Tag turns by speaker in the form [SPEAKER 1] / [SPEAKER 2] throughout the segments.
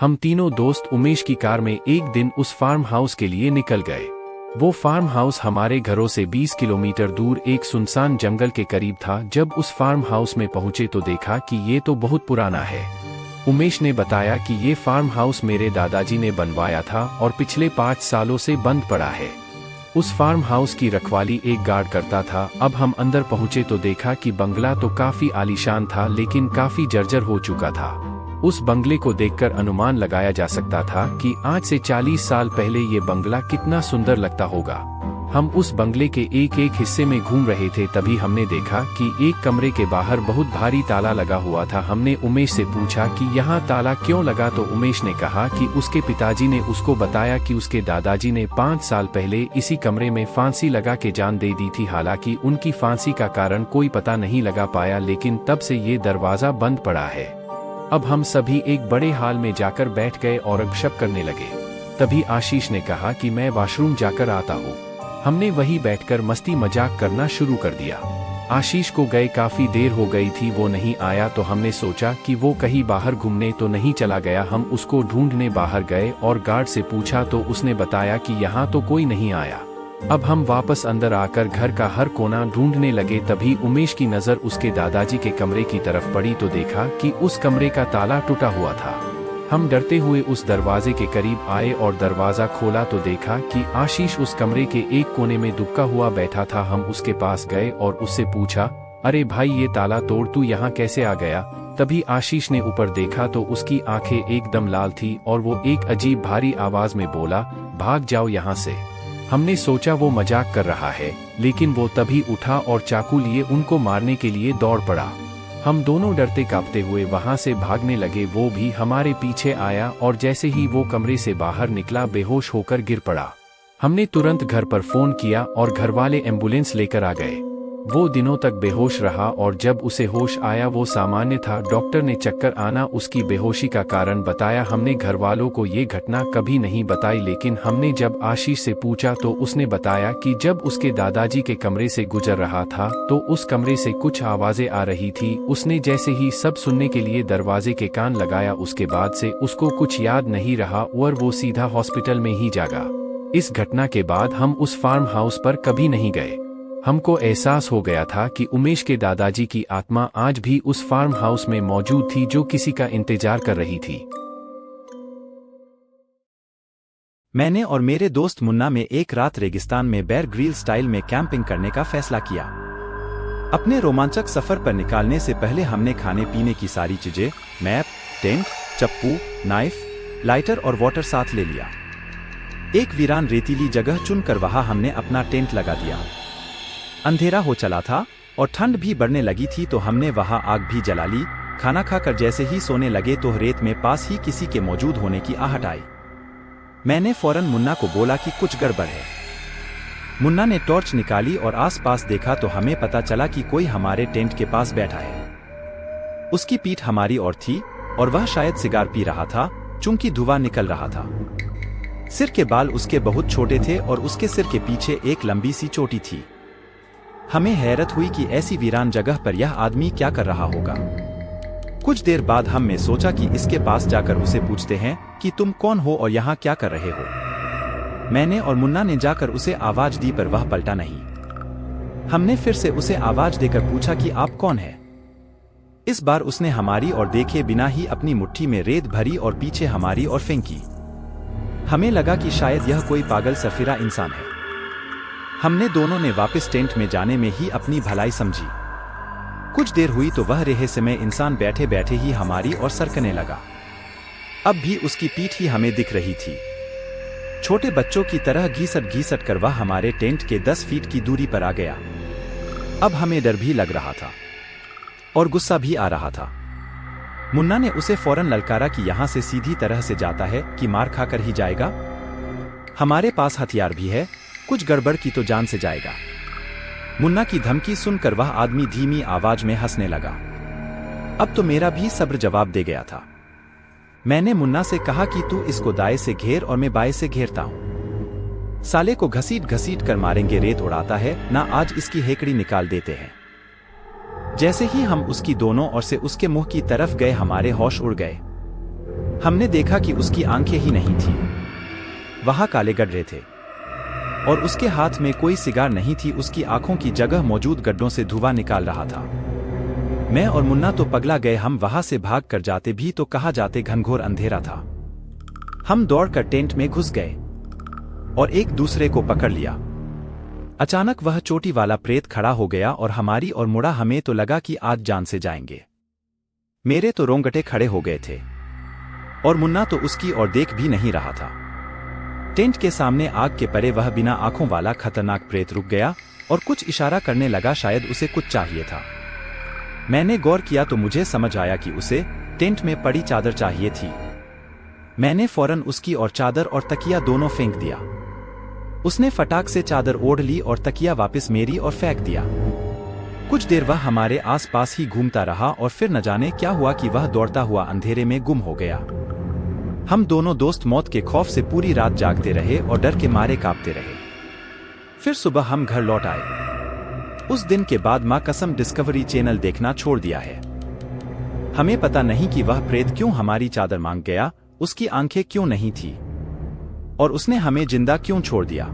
[SPEAKER 1] हम तीनों दोस्त उमेश की कार में एक दिन उस फार्म हाउस के लिए निकल गए। वो फार्म हाउस हमारे घरों से 20 किलोमीटर दूर एक सुनसान जंगल के करीब था। जब उस फार्म हाउस में पहुंचे तो देखा कि ये तो बहुत पुराना है। उमेश ने बताया कि ये फार्म हाउस मेरे दादाजी ने बनवाया था और पिछले 5 सालों से बंद पड़ा है। उस फार्म हाउस की रखवाली एक गार्ड करता था। अब हम अंदर पहुंचे तो देखा कि बंगला तो काफी आलीशान था लेकिन काफी जर्जर हो चुका था। उस बंगले को देखकर अनुमान लगाया जा सकता था कि आज से 40 साल पहले ये बंगला कितना सुंदर लगता होगा। हम उस बंगले के एक एक हिस्से में घूम रहे थे, तभी हमने देखा कि एक कमरे के बाहर बहुत भारी ताला लगा हुआ था। हमने उमेश से पूछा कि यहाँ ताला क्यों लगा, तो उमेश ने कहा कि उसके पिताजी ने उसको बताया कि उसके दादाजी ने 5 साल पहले इसी कमरे में फांसी लगा के जान दे दी थी। हालांकि उनकी फांसी का कारण कोई पता नहीं लगा पाया, लेकिन तब से ये दरवाजा बंद पड़ा है। अब हम सभी एक बड़े हॉल में जाकर बैठ गए और गपशप करने लगे। तभी आशीष ने कहा कि मैं वॉशरूम जाकर आता हूँ। हमने वहीं बैठकर मस्ती मजाक करना शुरू कर दिया। आशीष को गए काफी देर हो गई थी, वो नहीं आया तो हमने सोचा कि वो कहीं बाहर घूमने तो नहीं चला गया। हम उसको ढूंढने बाहर गए और गार्ड से पूछा तो उसने बताया कि यहाँ तो कोई नहीं आया। अब हम वापस अंदर आकर घर का हर कोना ढूंढने लगे। तभी उमेश की नज़र उसके दादाजी के कमरे की तरफ पड़ी तो देखा कि उस कमरे का ताला टूटा हुआ था। हम डरते हुए उस दरवाजे के करीब आए और दरवाजा खोला तो देखा कि आशीष उस कमरे के एक कोने में दुबका हुआ बैठा था। हम उसके पास गए और उससे पूछा, अरे भाई ये ताला तोड़ तू यहाँ कैसे आ गया? तभी आशीष ने ऊपर देखा तो उसकी आंखें एकदम लाल थी और वो एक अजीब भारी आवाज में बोला, भाग जाओ यहाँ से। हमने सोचा वो मजाक कर रहा है, लेकिन वो तभी उठा और चाकू लिए उनको मारने के लिए दौड़ पड़ा। हम दोनों डरते कांपते हुए वहां से भागने लगे। वो भी हमारे पीछे आया और जैसे ही वो कमरे से बाहर निकला बेहोश होकर गिर पड़ा। हमने तुरंत घर पर फोन किया और घरवाले एम्बुलेंस लेकर आ गए। वो दिनों तक बेहोश रहा और जब उसे होश आया वो सामान्य था। डॉक्टर ने चक्कर आना उसकी बेहोशी का कारण बताया। हमने घरवालों को ये घटना कभी नहीं बताई, लेकिन हमने जब आशीष से पूछा तो उसने बताया कि जब उसके दादाजी के कमरे से गुजर रहा था तो उस कमरे से कुछ आवाजें आ रही थी। उसने जैसे ही सब सुनने के लिए दरवाजे के कान लगाया, उसके बाद से उसको कुछ याद नहीं रहा और वो सीधा हॉस्पिटल में ही जागा। इस घटना के बाद हम उस फार्म हाउस पर कभी नहीं गए। हमको एहसास हो गया था कि उमेश के दादाजी की आत्मा आज भी उस फार्म हाउस में मौजूद थी, जो किसी का इंतजार कर रही थी।
[SPEAKER 2] मैंने और मेरे दोस्त मुन्ना में एक रात रेगिस्तान में बेयर ग्रिल्स स्टाइल में कैंपिंग करने का फैसला किया। अपने रोमांचक सफर पर निकालने से पहले हमने खाने पीने की सारी चीजें, मैप, टेंट, चप्पू, नाइफ, लाइटर और वाटर साथ ले लिया। एक वीरान रेतीली जगह चुनकर वहां हमने अपना टेंट लगा दिया। अंधेरा हो चला था और ठंड भी बढ़ने लगी थी तो हमने वहां आग भी जला ली। खाना खाकर जैसे ही सोने लगे तो रेत में पास ही किसी के मौजूद होने की आहट आई। मैंने फौरन मुन्ना को बोला कि कुछ गड़बड़ है। मुन्ना ने टॉर्च निकाली और आसपास देखा तो हमें पता चला कि कोई हमारे टेंट के पास बैठा है। उसकी पीठ हमारी ओर थी और वह शायद सिगार पी रहा था, चूंकि धुआं निकल रहा था। सिर के बाल उसके बहुत छोटे थे और उसके सिर के पीछे एक लंबी सी चोटी थी। हमें हैरत हुई कि ऐसी वीरान जगह पर यह आदमी क्या कर रहा होगा। कुछ देर बाद हमने सोचा कि इसके पास जाकर उसे पूछते हैं कि तुम कौन हो और यहाँ क्या कर रहे हो। मैंने और मुन्ना ने जाकर उसे आवाज दी पर वह पलटा नहीं। हमने फिर से उसे आवाज देकर पूछा कि आप कौन है। इस बार उसने हमारी ओर देखे बिना ही अपनी मुट्ठी में रेत भरी और पीछे हमारी ओर फेंकी। हमें लगा कि शायद यह कोई पागल सफिरा इंसान है। हमने दोनों ने वापस टेंट में जाने में ही अपनी भलाई समझी। कुछ देर हुई तो वह रहस्यमय इंसान बैठे बैठे ही हमारी ओर सरकने लगा। अब भी उसकी पीठ ही हमें दिख रही थी। छोटे बच्चों की तरह घीसट घीसट कर वह हमारे टेंट के 10 फीट की दूरी पर आ गया। अब हमें डर भी लग रहा था और गुस्सा भी आ रहा था। मुन्ना ने उसे फौरन ललकारा कि यहाँ से सीधी तरह से जाता है कि मार खाकर ही जाएगा। हमारे पास हथियार भी है, कुछ गड़बड़ की तो जान से जाएगा। मुन्ना की धमकी सुनकर वह आदमी धीमी आवाज में हंसने लगा। अब तो मेरा भी सब्र जवाब दे गया था। मैंने मुन्ना से कहा कि तू इसको दाएं से घेर और मैं बाएं से घेरता हूं। साले को घसीट घसीट कर मारेंगे, रेत उड़ाता है ना, आज इसकी हेकड़ी निकाल देते हैं। जैसे ही हम उसकी दोनों ओर से उसके मुंह की तरफ गए हमारे होश उड़ गए। हमने देखा कि उसकी आंखें ही नहीं थी, वहां काले गड्ढे थे और उसके हाथ में कोई सिगार नहीं थी। उसकी आंखों की जगह मौजूद गड्ढों से धुआं निकाल रहा था। मैं और मुन्ना तो पगला गए। हम वहां से भाग कर जाते भी तो कहाँ जाते, घनघोर अंधेरा था। हम दौड़कर टेंट में घुस गए और एक दूसरे को पकड़ लिया। अचानक वह चोटी वाला प्रेत खड़ा हो गया और हमारी ओर मुड़ा। हमें तो लगा कि आज जान से जाएंगे। मेरे तो रोंगटे खड़े हो गए थे और मुन्ना तो उसकी ओर देख भी नहीं रहा था। टेंट के सामने आग के परे वह बिना आंखों वाला खतरनाक प्रेत रुक गया और कुछ इशारा करने लगा। शायद उसे कुछ चाहिए था। मैंने गौर किया तो मुझे समझ आया कि उसे टेंट में पड़ी चादर चाहिए थी। मैंने फौरन उसकी और चादर और तकिया दोनों फेंक दिया। उसने फटाक से चादर ओढ़ ली और तकिया वापस मेरी ओर फेंक दिया। कुछ देर वह हमारे आसपास ही घूमता रहा और फिर न जाने क्या हुआ कि वह दौड़ता हुआ अंधेरे में गुम हो गया। हम दोनों दोस्त मौत के खौफ से पूरी रात जागते रहे और डर के मारे कांपते रहे। फिर सुबह हम घर लौट आए। उस दिन के बाद मां कसम डिस्कवरी चैनल देखना छोड़ दिया है। हमें पता नहीं कि वह प्रेत क्यों हमारी चादर मांग गया, उसकी आंखें क्यों नहीं थी और उसने हमें जिंदा क्यों छोड़ दिया।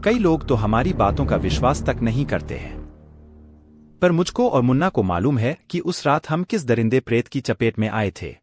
[SPEAKER 2] कई लोग तो हमारी बातों का विश्वास तक नहीं करते हैं, पर मुझको और मुन्ना को मालूम है कि उस रात हम किस दरिंदे प्रेत की चपेट में आए थे।